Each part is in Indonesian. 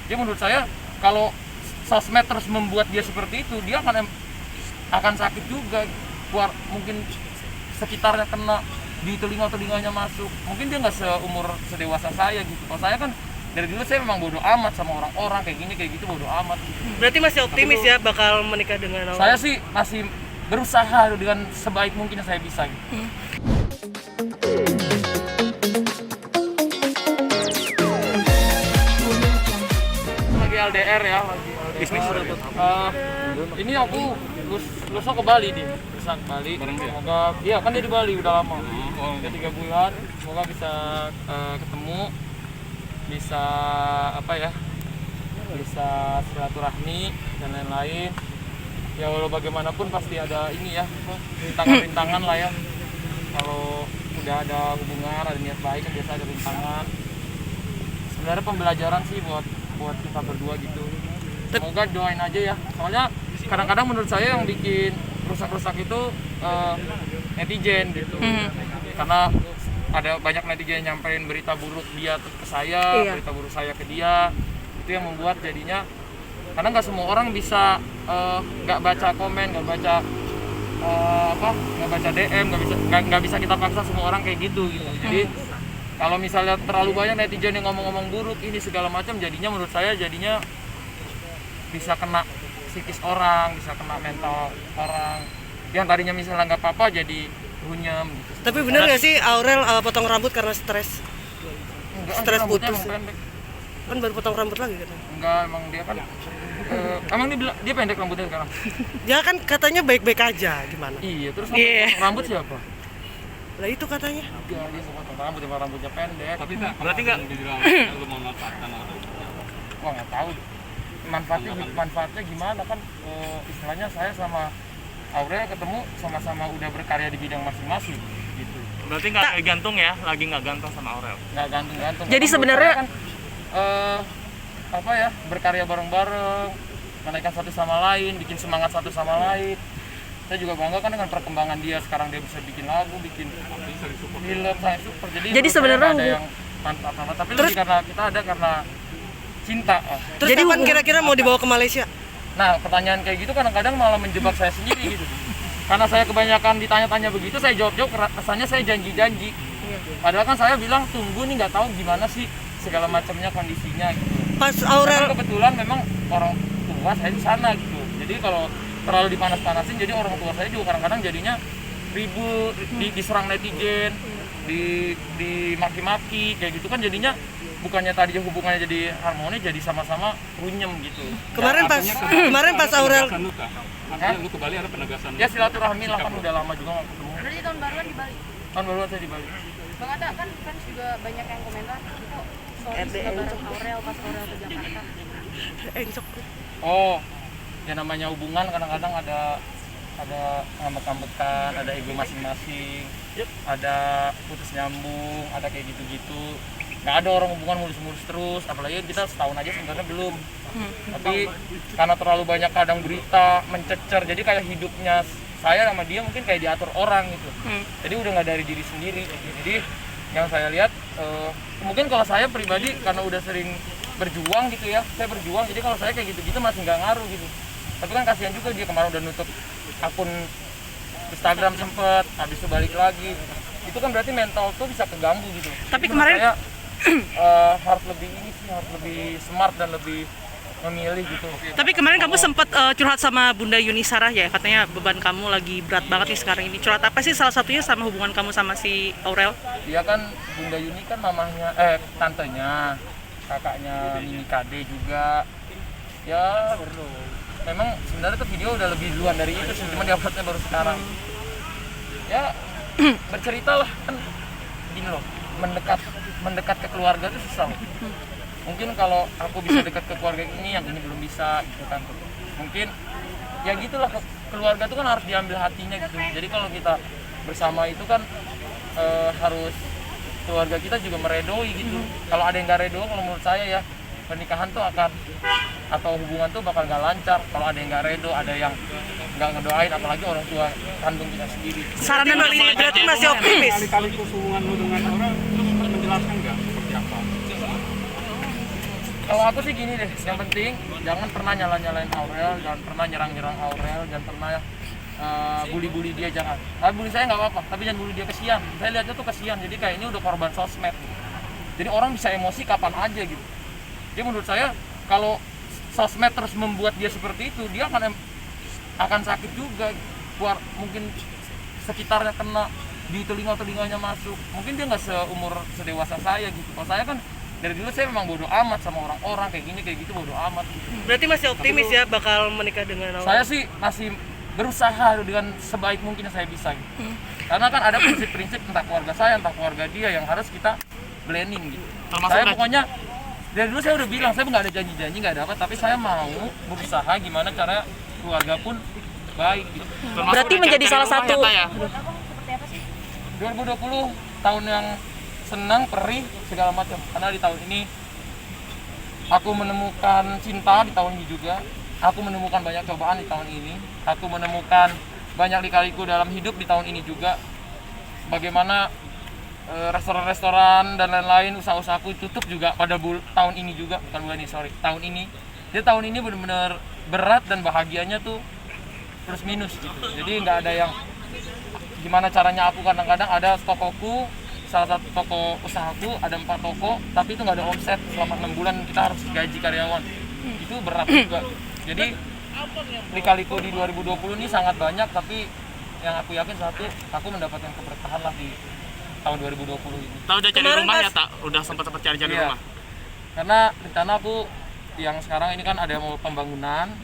Jadi menurut saya kalau sosmed terus membuat dia seperti itu, dia akan sakit juga. Mungkin sekitarnya kena, di telinganya masuk. Mungkin dia nggak sedewasa saya gitu. Kalau saya kan dari dulu saya memang bodoh amat sama orang-orang kayak gini kayak gitu, bodoh amat. Berarti masih optimis ya bakal menikah dengan orang? Saya sih masih berusaha dengan sebaik mungkin yang saya bisa gitu. Lagi LDR ya, lagi LDR. Bisnis. Ini aku lusa ke Bali nih, lusa ke Bali. Semoga, iya kan dia di Bali udah lama. Udah 3 bulan. Semoga bisa ketemu, bisa apa ya? Bisa silaturahmi dan lain-lain. Ya walau bagaimanapun pasti ada ini ya, rintangan-rintangan lah ya. Kalau udah ada hubungan, ada niat baik kan biasa ada rintangan. Sebenarnya pembelajaran sih buat kita berdua gitu. Semoga doain aja ya. Soalnya kadang-kadang menurut saya yang bikin rusak-rusak itu netizen gitu. Karena ada banyak netizen yang nyampein berita buruk dia ke saya, berita buruk saya ke dia. Itu yang membuat jadinya, karena nggak semua orang bisa nggak baca komen, nggak baca DM, nggak bisa kita paksa semua orang kayak gitu. Jadi kalau misalnya terlalu banyak netizen yang ngomong-ngomong buruk ini segala macam, jadinya menurut saya jadinya bisa kena psikis orang, bisa kena mental orang yang tadinya misalnya nggak apa-apa jadi runyam gitu. Tapi bener nggak sih Aurel potong rambut karena stres? Stres putus. Kan baru potong rambut lagi katanya. Enggak, emang dia kan emang dia pendek rambutnya sekarang. Ya kan katanya baik-baik aja, gimana? Iya, terus potong rambut siapa? Lah itu katanya. Ya, dia potong rambut, emang rambutnya pendek. Tapi berarti nggak dibilang lu mau manfaatkan atau? Wah, nggak tahu. Manfaatnya gimana kan? Istilahnya saya sama Aurel ketemu sama-sama udah berkarya di bidang masing-masing gitu. Berarti nggak gantung ya, lagi nggak gantung sama Aurel? Nggak gantung. Jadi sebenarnya kan berkarya bareng-bareng, menaikkan satu sama lain, bikin semangat satu sama lain. Saya juga bangga kan dengan perkembangan dia. Sekarang dia bisa bikin lagu, bikin film, saya super. Jadi sebenarnya ada yang manfaat, tapi lebih karena kita ada karena cinta. Terus jadi kapan kira-kira mau dibawa ke Malaysia? Nah, pertanyaan kayak gitu kadang-kadang malah menjebak saya sendiri gitu. Karena saya kebanyakan ditanya-tanya begitu, saya jawab-jawab rasanya saya janji-janji. Padahal kan saya bilang tunggu nih, nggak tahu gimana sih segala macamnya kondisinya gitu. Pas Aurel kebetulan memang orang tua saya di sana gitu. Jadi kalau terlalu dipanas-panasin, jadi orang tua saya juga kadang-kadang jadinya ribut, diserang netizen, dimaki-maki kayak gitu kan, jadinya bukannya tadinya hubungannya jadi harmoni, jadi sama-sama runyem gitu. Kemarin pas Aurel lu ke Bali ada penegasan? Ya silaturahmi lah, kan udah lama juga nggak ketemu. Berarti tahun baruan di Bali? Tahun baruan saya di Bali. Bang Atta kan fans juga banyak yang komentar itu stories juga bareng Aurel pas Aurel ke Jakarta. Oh, ya namanya hubungan kadang-kadang ada ngambek-ngambekan, ada ego masing-masing, ada putus nyambung, ada kayak gitu-gitu. Nggak ada orang hubungan mulus-mulus terus, apalagi kita setahun aja sebenarnya belum. Tapi karena terlalu banyak kadang berita mencecer, jadi kayak hidupnya saya sama dia mungkin kayak diatur orang gitu. Jadi udah nggak dari diri sendiri. Jadi yang saya lihat mungkin kalau saya pribadi karena udah sering berjuang gitu ya, saya berjuang, jadi kalau saya kayak gitu-gitu masih nggak ngaruh gitu. Tapi kan kasihan juga, dia kemarin udah nutup akun Instagram sempet, habis itu balik lagi. Itu kan berarti mental tuh bisa keganggu gitu. Tapi jadi kemarin saya harus lebih smart dan lebih memilih gitu. Tapi kemarin kamu sempat curhat sama Bunda Yuni Sarah ya, katanya beban kamu lagi berat banget nih sekarang ini. Curhat apa sih, salah satunya sama hubungan kamu sama si Aurel? Dia kan, Bunda Yuni kan mamahnya, tantenya, kakaknya Mini KD juga. Ya memang sebenarnya tuh video udah lebih duluan dari itu sih, cuma diuploadnya baru sekarang. Ya bercerita lah, kan gini loh, mendekat ke keluarga itu susah. Mungkin kalau aku bisa dekat ke keluarga ini, yang ini belum bisa gitu kan. Mungkin ya gitulah, keluarga itu kan harus diambil hatinya gitu. Jadi kalau kita bersama itu kan harus keluarga kita juga meredoi gitu. Kalau ada yang nggak redo, kalau menurut saya ya, pernikahan tuh akan, atau hubungan tuh bakal nggak lancar kalau ada yang nggak redo, ada yang nggak ngedoain, apalagi orang tua kandung kita sendiri. Saran dari berarti masih optimis. Kali-kali hubungan lu dengan orang terus menjelaskan nggak seperti apa? Kalau aku sih gini deh, yang penting jangan pernah nyalain Aurel, jangan pernah nyerang Aurel, jangan pernah bully dia, jangan. Bully saya nggak apa-apa, tapi jangan bully dia, kesian. Saya lihatnya tuh kesian, jadi kayak ini udah korban sosmed. Jadi orang bisa emosi kapan aja gitu. Jadi menurut saya kalau sosmed terus membuat dia seperti itu, dia akan sakit juga. Mungkin sekitarnya kena, di telinganya masuk. Mungkin dia nggak sedewasa saya gitu. Kalau saya kan dari dulu saya memang bodo amat sama orang-orang kayak gini kayak gitu, bodo amat gitu. Berarti masih optimis ya bakal menikah dengan Aurel? Saya sih masih berusaha dengan sebaik mungkin yang saya bisa gitu. Karena kan ada prinsip-prinsip entah keluarga saya, entah keluarga dia yang harus kita blending gitu. Saya pokoknya dari dulu saya udah bilang, saya nggak ada janji-janji, nggak ada apa, tapi saya mau berusaha gimana cara keluarga pun baik gitu. Berarti menjadi salah satu ya? 2020 tahun yang senang, perih, segala macam. Karena di tahun ini aku menemukan cinta, di tahun ini juga aku menemukan banyak cobaan di tahun ini. Aku menemukan banyak lika-liku dalam hidup di tahun ini juga. Bagaimana restoran-restoran dan lain-lain usaha-usahaku tutup juga pada tahun ini juga, bukan bulan ini, sorry, tahun ini. Jadi tahun ini benar-benar berat dan bahagianya tuh plus minus gitu. Jadi nggak ada yang gimana caranya. Aku kadang-kadang ada tokoku, salah satu toko usahaku ada 4 toko, tapi itu nggak ada omset selama 6 bulan, kita harus gaji karyawan. Itu berat juga. Jadi lika-liku di 2020 ini sangat banyak, tapi yang aku yakin satu, aku mendapatkan keberkahan lah di tahun 2020 ini. Tahu udah cari rumah ya, tak? Udah sempat cari Iya. rumah. Karena rencana aku yang sekarang ini kan ada mau pembangunan,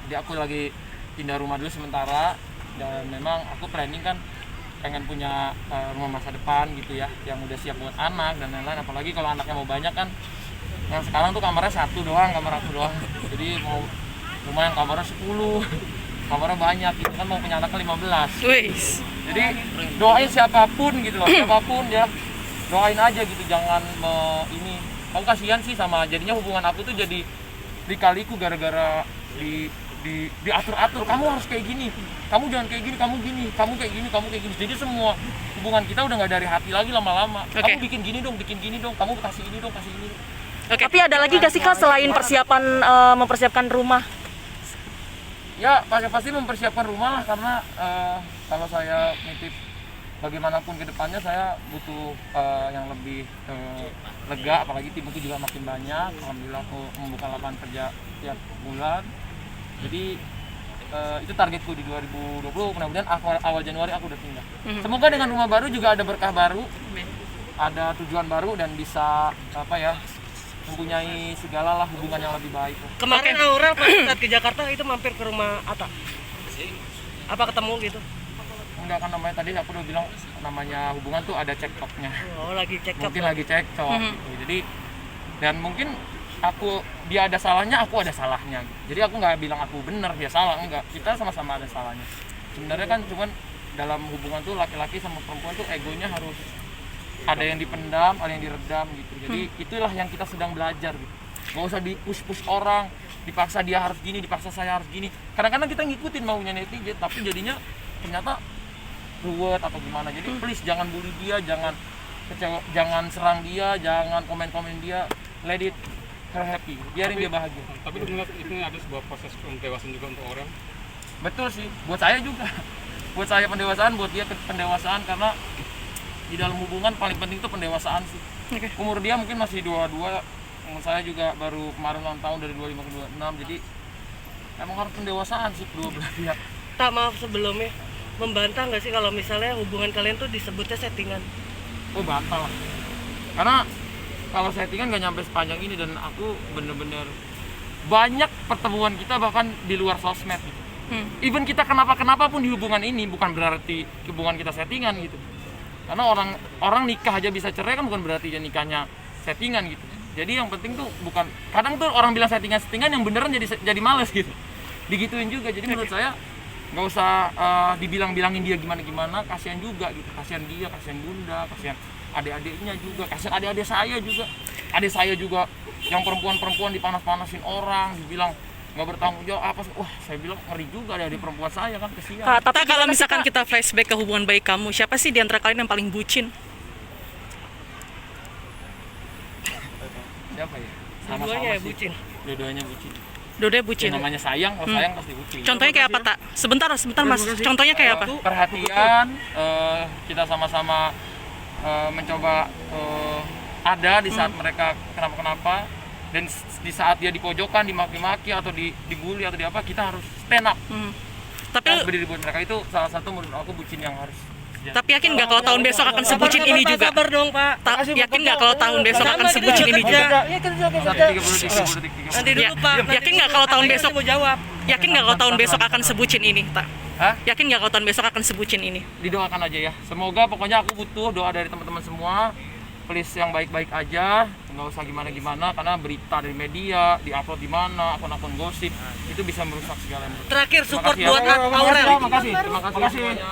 jadi aku lagi pindah rumah dulu sementara. Dan memang aku planning kan pengen punya rumah masa depan gitu ya, yang udah siap buat anak dan lain-lain. Apalagi kalau anaknya mau banyak kan, yang sekarang tuh kamarnya 1 doang, kamar aku doang. Jadi mau rumah yang kamarnya 10, kamarnya banyak gitu kan, mau punya anaknya 15. Wis. Jadi doain siapapun gitu loh, siapapun ya, doain aja gitu, jangan ini. Aku kasihan sih sama jadinya hubungan aku tuh jadi lika-liku gara-gara diatur-atur. Kamu harus kayak gini, kamu jangan kayak gini, kamu gini, kamu kayak gini, kamu kayak gini. Jadi semua hubungan kita udah nggak dari hati lagi lama-lama. Kamu bikin gini dong, kamu kasih ini dong, kasih ini. Tapi ada lagi gak sih Kak selain persiapan mempersiapkan rumah? Ya pasti mempersiapkan rumah lah, karena kalau saya nitip bagaimanapun ke depannya saya butuh yang lebih lega, apalagi timku juga makin banyak. Alhamdulillah aku membuka lapangan kerja tiap bulan. Jadi itu targetku di 2020, mudah-mudahan awal Januari aku udah pindah. Semoga dengan rumah baru juga ada berkah baru, ada tujuan baru, dan bisa mempunyai segala lah hubungan yang lebih baik. Kemarin Aurel pas saat ke Jakarta itu mampir ke rumah Atta. Apa ketemu gitu? Enggak, kan namanya tadi aku udah bilang, namanya hubungan tuh ada cekcoknya. Oh, lagi cekcok. Mungkin lagi cekcok gitu. Jadi dan mungkin dia ada salahnya, aku ada salahnya. Jadi aku nggak bilang aku benar, dia salah, enggak. Kita sama-sama ada salahnya. Sebenarnya kan cuman dalam hubungan tuh laki-laki sama perempuan tuh egonya harus ada yang dipendam, ada yang diredam gitu. Jadi itulah yang kita sedang belajar gitu. Gak usah di-push orang, dipaksa dia harus gini, dipaksa saya harus gini. Kadang-kadang kita ngikutin maunya netizen, tapi jadinya ternyata ruwet atau gimana. Jadi please jangan bully dia, jangan serang dia, jangan komen-komen dia. Let it her happy, biarin dia bahagia. Tapi itu ada sebuah proses pendewasaan juga untuk orang. Betul sih, buat saya juga. Buat saya pendewasaan, buat dia pendewasaan, karena di dalam hubungan paling penting itu pendewasaan sih. Umur dia mungkin masih 22, umur saya juga baru kemarin ulang tahun dari 25 ke 26, jadi emang harus pendewasaan sih kedua belah pihak. Tak, maaf sebelumnya, membantah nggak sih kalau misalnya hubungan kalian tuh disebutnya settingan? Oh, bantah lah. Karena kalau settingan nggak nyampe sepanjang ini, dan aku bener-bener banyak pertemuan kita bahkan di luar sosmed gitu. Even kita kenapa pun di hubungan ini, bukan berarti hubungan kita settingan gitu. Karena orang nikah aja bisa cerai kan bukan berarti dia nikahnya settingan gitu. Jadi yang penting tuh bukan, kadang tuh orang bilang settingan yang beneran jadi males gitu. Digituin juga. Jadi menurut saya nggak usah dibilang-bilangin dia gimana, kasihan juga gitu. Kasihan dia, kasihan bunda, kasihan adik-adiknya juga, kasihan adik-adik saya juga. Adik saya juga yang perempuan dipanas-panasin orang, dibilang nggak bertanggung jawab apa. Wah, saya bilang ngeri juga ada adik perempuan saya kan, kesian. Tapi kalau misalkan kita flashback ke hubungan baik kamu, siapa sih di antara kalian yang paling bucin? Siapa ya? Sama-sama sih. Dua-duanya bucin. Dua-duanya bucin. Ya, namanya sayang, kalau sayang pasti bucin. Contohnya kayak apa, Tak? Sebentar Mas. Contohnya kayak apa? Perhatian, kita sama-sama mencoba ada di saat mereka kenapa-kenapa, dan di saat dia dipojokkan, dimaki-maki atau dibully atau apa, kita harus stand up. Tapi Kita harus berdiri buat mereka. Itu salah satu menurut aku bucin yang harus. tapi yakin nggak kalau tahun besok akan sebucin ini juga? Sabar dong, Pak. Yakin nggak kalau tahun besok akan sebucin ini juga? Iya, kerja. 1 detik. Nanti Ya, dulu, Pak. yakin nggak kalau tahun besok mau jawab? Yakin nggak kalau tahun besok akan sebucin ini, Tak? Hah? Yakin nggak kalau tahun besok akan sebucin ini? Didoakan aja ya. Semoga, pokoknya aku butuh doa dari teman-teman semua. Please yang baik-baik aja, nggak usah gimana-gimana, karena berita dari media, diupload di mana, akun-akun gosip, itu bisa merusak segala macam. Terakhir support Terima kasih ya. buat Aurel. Terima kasih semuanya.